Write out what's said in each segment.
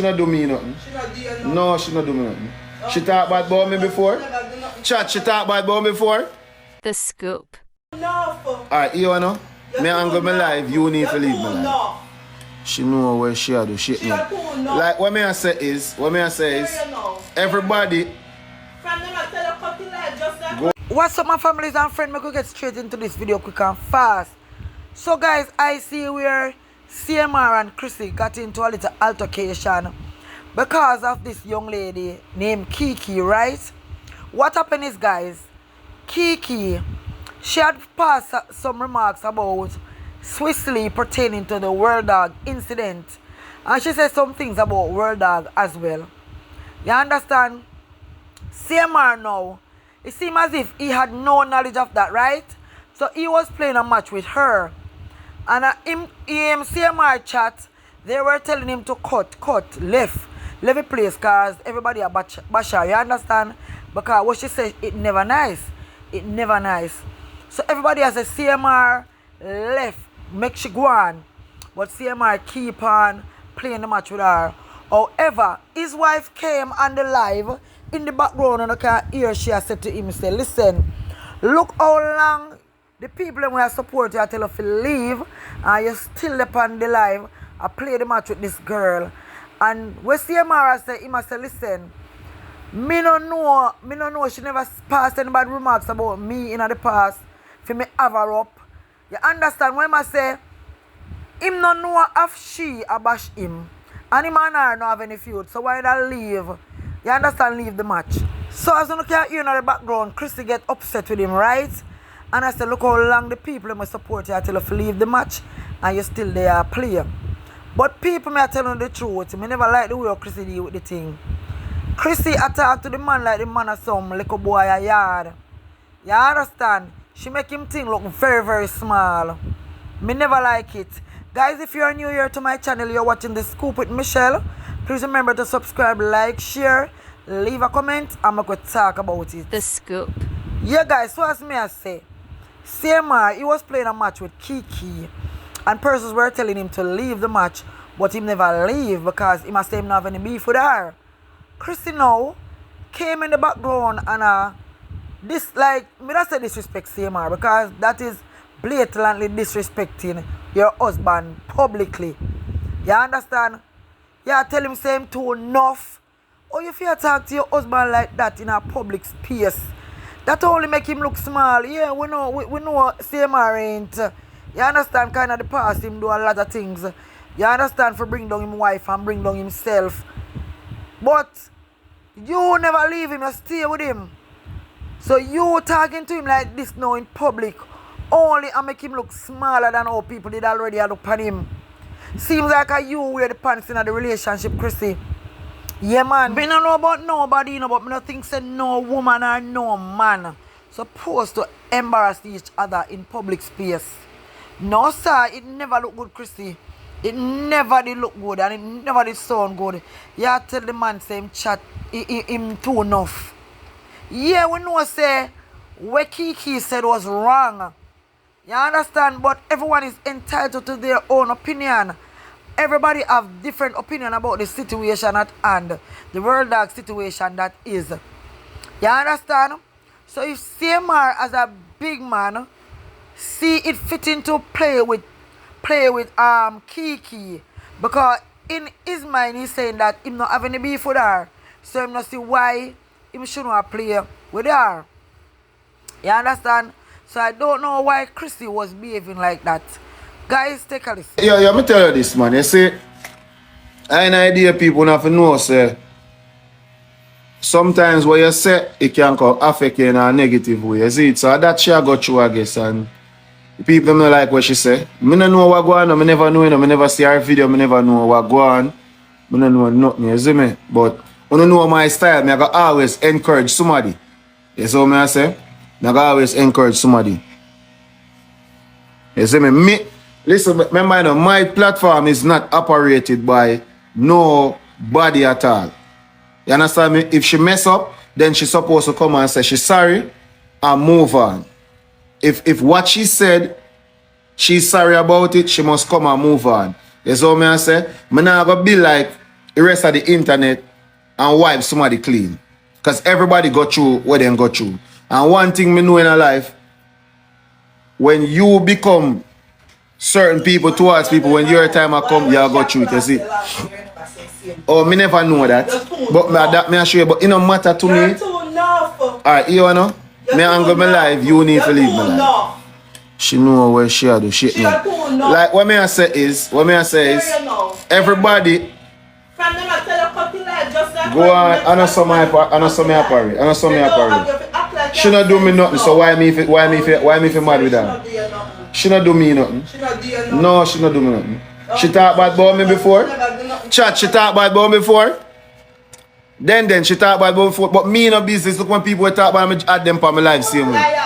She not do me nothing. She not do you nothing. No, she not do me nothing. She talk bad about me before? Chat, she talk bad about me before? The scoop. Nuff. Alright, you know? Me angle my life, you need to leave my life. She know where she do shit now. Like what me I say is, everybody go. What's up my families and friends? We could get straight into this video quick and fast. So guys, I see where Samar and Chrissy got into a little altercation because of this young lady named Keke, right? What happened is, guys, Keke, she had passed some remarks about Swiss-Lee pertaining to the World Dog incident, and she said some things about World Dog as well. You understand? Samar now, it seemed as if he had no knowledge of that, right? So he was playing a match with her, and in Samar chat, they were telling him to cut, left the place, cause everybody a basher. You understand? Because what she said, it never nice. So everybody has a Samar left, make she go on, but Samar keep on playing the match with her. However, his wife came on the live in the background and I can hear she has said to him, say, listen, look how long the people who are support you tell you to leave and you still up on the live. I play the match with this girl. And when Samar said, he must say, listen, me no know she never passed any bad remarks about me in the past for me have her up. You understand when I say him no know if she bash him and him and her no have any feud, so why not leave? You understand, leave the match. So as you can hear in the background, Chrissy get upset with him, right? And I said, look how long the people may support you tell you to leave the match and you still there play. But people may tell you the truth. I never like the way Chrissy deal with the thing. Chrissy attack to the man like the man of some little boy a yard. You understand? She make him think look very, very small. Me never like it. Guys, if you're new here to my channel, you're watching The Scoop with Michelle, please remember to subscribe, like, share, leave a comment, and I'm going to talk about it. The Scoop. Yeah, guys, so as me I say, Samar, he was playing a match with Keke, and persons were telling him to leave the match, but he never leave because he must say him not have any beef with her. Chrissy now came in the background and this, like, me not say disrespect Samar because that is blatantly disrespecting your husband publicly. You understand? Yeah, tell him same to Nuff. Or if you talk to your husband like that in a public space, that only make him look small. Yeah, we know Samar ain't. You understand, kind of the past him do a lot of things. You understand, for bring down his wife and bring down himself. But you never leave him, you stay with him. So you talking to him like this now in public only and make him look smaller than how people did already look upon him. Seems like you wear the pants in the relationship, Chrissy. Yeah, man. Me don't know about nobody, but me don't think say no woman or no man supposed to embarrass each other in public space. No, sir, it never look good, Chrissy. It never did look good and it never did sound good. Yeah, tell the man same chat him too enough. Yeah, we know say what Keke said was wrong. You understand? But everyone is entitled to their own opinion. Everybody have different opinion about the situation at hand. The World Dog situation that is. You understand? So if Samar as a big man see it fitting to play with Keke, because in his mind he's saying that him not have any beef with her, so him not see why him shouldn't play with her. You understand? So I don't know why Chrissy was behaving like that. Guys, take a listen. Yeah, me tell you this, man. You see, I have an idea people have to know, say, sometimes what you say, it can affect you in a negative way. You see it? So that she got through, I guess, and people don't like what she say. I don't know what go on, I never know, I never see her video, I never know what go on. I don't know nothing, you see me? But when I know my style, I can always encourage somebody. You see what I say? I can always encourage somebody. You see me? Listen, remember, my platform is not operated by nobody at all. You understand me? If she mess up, then she's supposed to come and say she's sorry and move on. If what she said, she's sorry about it, she must come and move on. You see what I say? I'm not going to be like, the rest of the internet and wipe somebody clean. Because everybody go through what they go through. And one thing me know in a life, when you become certain people towards people, when your time will come, you'll go through it, you see. Oh, me never know that. But that me assure you, but it don't matter to me. Alright, you know? Me angle my life, you need to leave my life. She know where she do shit now. Like what me I say is, everybody go on, I know some apparel. She not do me nothing, so why me if mad with her? She not do me nothing. No, she not do me nothing. She talk bad about me before. Chat, she talk bad about me before. Then she talk bad about me before. But me in a business, look when people talk about me, add them for my life same way.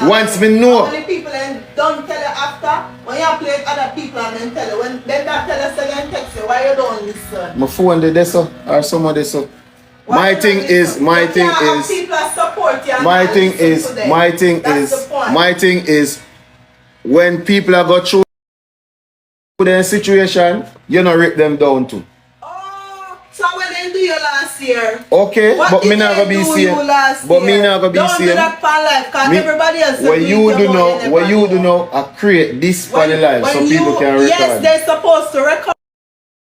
Once me know. Only people don't tell you after. When you play with other people and then tell you. When they don't tell you, so you text you. Why you don't listen? My phone there so or someone there so. My thing is when people are go through their situation, you not rip them down too. Oh, so when they do you last year? Okay, but me not gonna be same. But me not gonna be don't same. Do that for life, cause everybody else. What you do now, I create this for the life so people can record. Yes, they're supposed to record.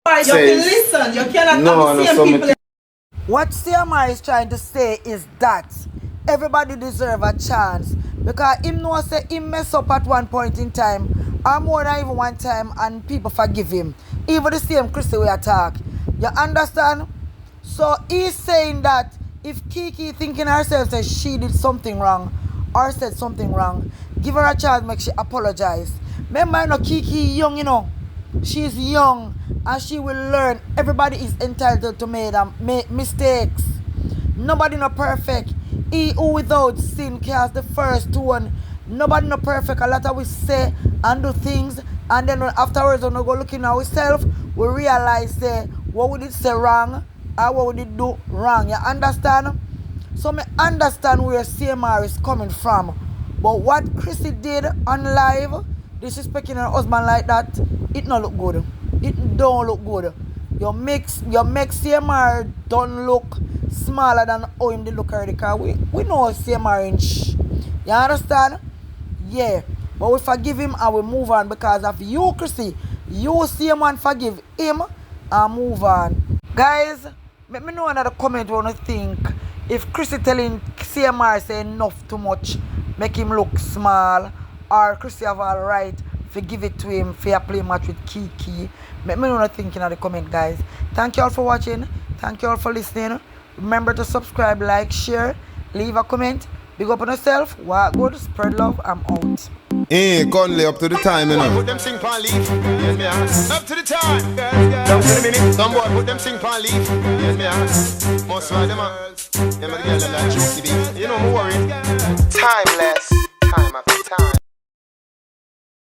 You can listen. You cannot have the same people. What Samar is trying to say is that everybody deserve a chance because him know say he mess up at one point in time or more than even one time and people forgive him. Even the same Chrissy we attack. You understand? So he's saying that if Keke thinking herself that she did something wrong or said something wrong, give her a chance, make she apologize. Remember, Keke young, she's young and she will learn. Everybody is entitled to make mistakes. Nobody not perfect. He who without sin cast the first stone. Nobody not perfect. A lot of we say and do things and then afterwards when we go looking at ourselves, we realize what we did say wrong or what we did do wrong. You understand? So me understand where Samar is coming from. But what Chrissy did on live, disrespecting her husband like that, it not look good. It don't look good. You make Samar don't look smaller than how him did look already. Because we know Samar inch. You understand? Yeah. But we forgive him and we move on because of you, Chrissy. You Samar forgive him and move on. Guys, let me know another comment what you think. If Chrissy telling Samar say enough too much, make him look small, or Chrissy have all right, forgive it to him, fair play match with Keke. Let me know what you think in the comment, guys. Thank you all for watching. Thank you all for listening. Remember to subscribe, like, share, leave a comment. Big up on yourself. Walk good, spread love. I'm out. Conley up to the time, Put them sing pan leaf. Yes, me ass. Up to the time. Down to the minute. Some boy put them sing pan leaf. Yes, me ass. Most of them are. Them are the girls that juicy beat. You know me worried. Timeless.